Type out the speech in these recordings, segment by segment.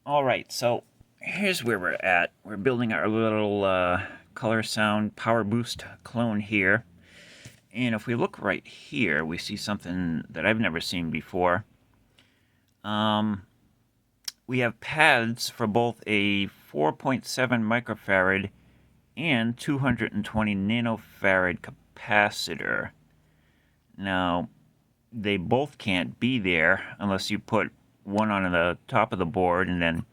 Alright, so here's where we're at. We're building our little Colorsound Power Boost clone here. And if we look right here, we see something that I've never seen before. We have pads for both a 4.7 microfarad and 220 nanofarad capacitor. Now, they both can't be there unless you put one on the top of the board and then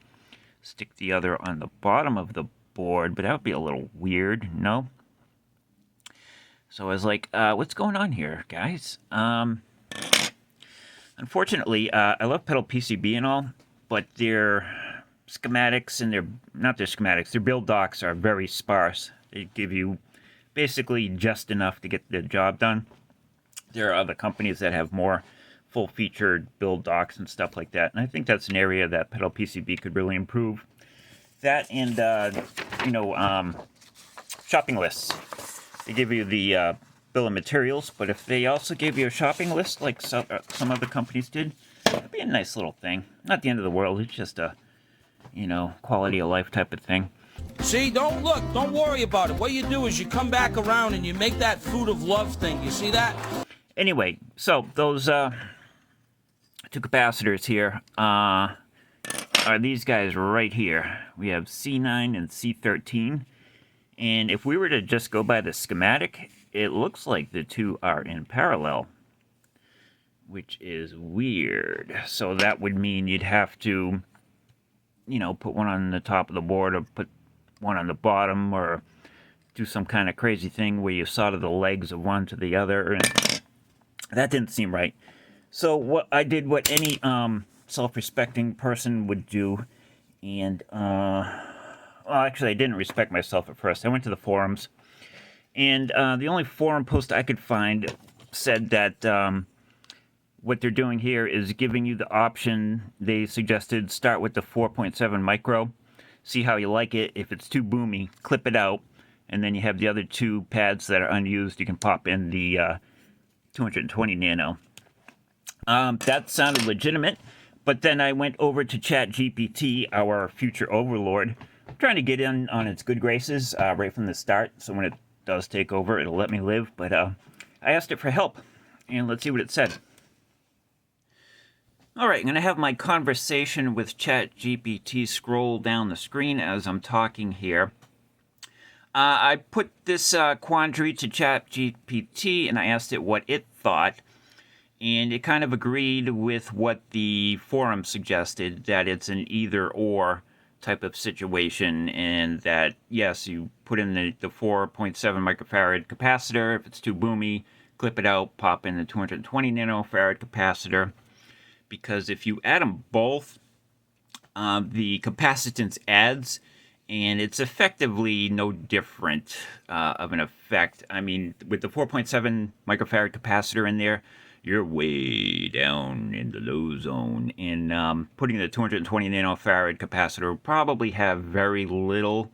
stick the other on the bottom of the board, but that would be a little weird, no? So I was like, what's going on here, guys? Unfortunately, I love PedalPCB and all, but their schematics and their build docs are very sparse. They give you basically just enough to get the job done. There are other companies that have more full-featured build docs and stuff like that, and I think that's an area that PedalPCB could really improve. That and, shopping lists. They give you the bill of materials, but if they also gave you a shopping list like some other companies did, that'd be a nice little thing. Not the end of the world, it's just a, quality of life type of thing. See, don't worry about it. What you do is you come back around and you make that fruit of love thing. You see that? Anyway, so those two capacitors here are these guys right here. We have C9 and C13. And if we were to just go by the schematic, it looks like the two are in parallel, which is weird. So that would mean you'd have to, put one on the top of the board or put one on the bottom or do some kind of crazy thing where you solder the legs of one to the other. And that didn't seem right. So what I did, what any self-respecting person would do, and well, actually, I didn't respect myself at first. I went to the forums, and the only forum post I could find said that what they're doing here is giving you the option. They suggested start with the 4.7 micro, see how you like it. If it's too boomy, clip it out, and then you have the other two pads that are unused. You can pop in the 220 nano. That sounded legitimate, but then I went over to ChatGPT, our future overlord, trying to get in on its good graces right from the start, so when it does take over, it'll let me live. But I asked it for help, and let's see what it said. Alright, I'm going to have my conversation with ChatGPT scroll down the screen as I'm talking here. I put this quandary to ChatGPT, and I asked it what it thought, and it kind of agreed with what the forum suggested, that it's an either-or type of situation, and that, yes, you put in the 4.7 microfarad capacitor. If it's too boomy, clip it out, pop in the 220 nanofarad capacitor, because if you add them both, the capacitance adds, and it's effectively no different of an effect. I mean, with the 4.7 microfarad capacitor in there, you're way down in the low zone. And putting the 220 nanofarad capacitor will probably have very little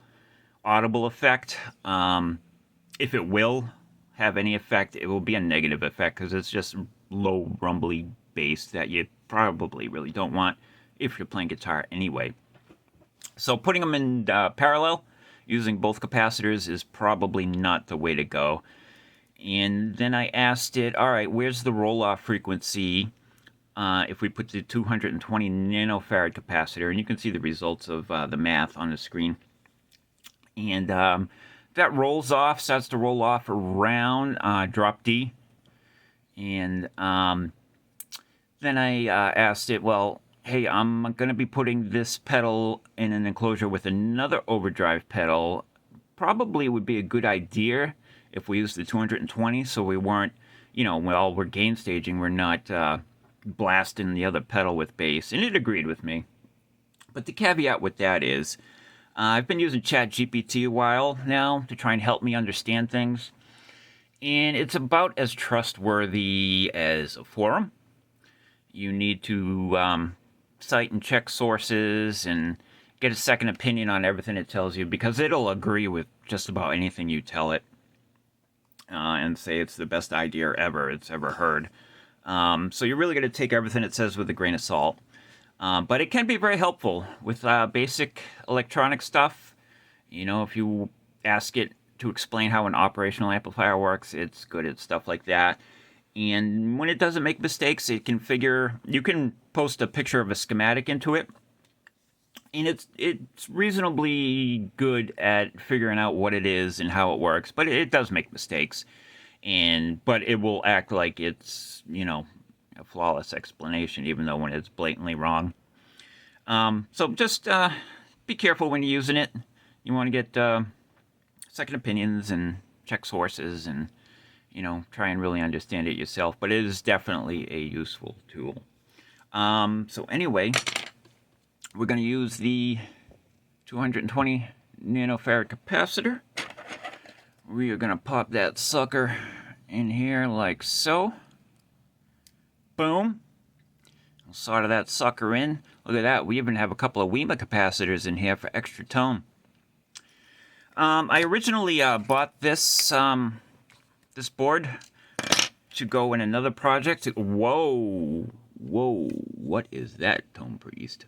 audible effect. If it will have any effect, it will be a negative effect because it's just low rumbly bass that you probably really don't want if you're playing guitar anyway. So putting them in parallel, using both capacitors, is probably not the way to go. And then I asked it, all right, where's the roll-off frequency if we put the 220 nanofarad capacitor? And you can see the results of the math on the screen. And that rolls off, starts to roll off around drop D. And then I asked it, well, hey, I'm going to be putting this pedal in an enclosure with another overdrive pedal. Probably would be a good idea if we used the 220, so we weren't, while we're gain staging, we're not blasting the other pedal with bass. And it agreed with me. But the caveat with that is, I've been using ChatGPT a while now to try and help me understand things. And it's about as trustworthy as a forum. You need to cite and check sources and get a second opinion on everything it tells you, because it'll agree with just about anything you tell it and say it's the best idea ever it's ever heard. So you're really going to take everything it says with a grain of salt. But it can be very helpful with basic electronic stuff. You know, if you ask it to explain how an operational amplifier works, it's good at stuff like that. And when it doesn't make mistakes, it can figure, you can post a picture of a schematic into it, and it's reasonably good at figuring out what it is and how it works, but it does make mistakes. But it will act like it's, you know, a flawless explanation, even though when it's blatantly wrong. So just be careful when you're using it. You want to get second opinions and check sources and, you know, try and really understand it yourself. But it is definitely a useful tool. So anyway, we're going to use the 220 nanofarad capacitor. We are going to pop that sucker in here like so. Boom. We'll solder that sucker in. Look at that. We even have a couple of WEMA capacitors in here for extra tone. I originally bought this this board to go in another project. Whoa. Whoa. What is that, tonepriest?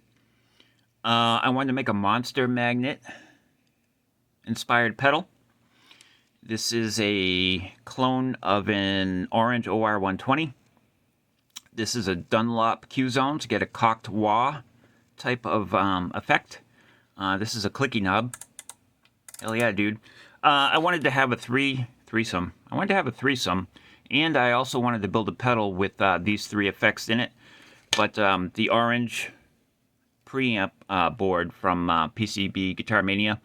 I wanted to make a monster magnet inspired pedal. This is a clone of an orange OR120. This is a Dunlop Q-zone to get a cocked wah type of effect. This is a clicky knob. Hell yeah, dude. I wanted to have a threesome. I wanted to have a threesome, and I also wanted to build a pedal with these three effects in it. But the orange preamp board from PCB Guitar Mania,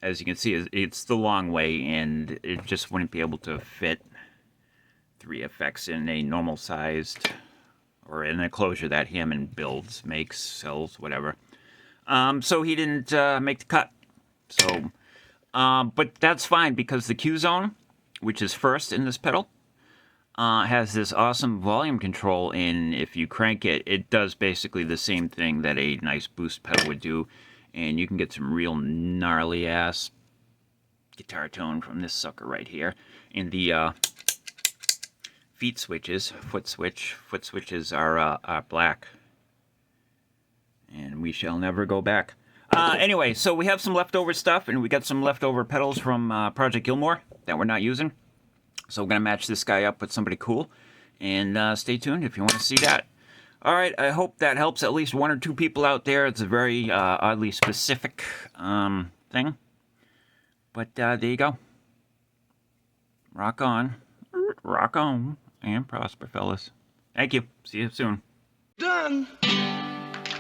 as you can see, it's the long way, and it just wouldn't be able to fit three effects in a normal sized, or in an enclosure that Hammond builds, makes, sells, whatever. So he didn't make the cut. So, but that's fine, because the Q-zone, which is first in this pedal, has this awesome volume control, and if you crank it, it does basically the same thing that a nice boost pedal would do, and you can get some real gnarly ass guitar tone from this sucker right here. And the foot switches are black, and we shall never go back. Anyway, so we have some leftover stuff, and we got some leftover pedals from Project Gilmore that we're not using. So we're going to match this guy up with somebody cool. And stay tuned if you want to see that. All right, I hope that helps at least one or two people out there. It's a very oddly specific thing. But there you go. Rock on. Rock on. And prosper, fellas. Thank you. See you soon. Done.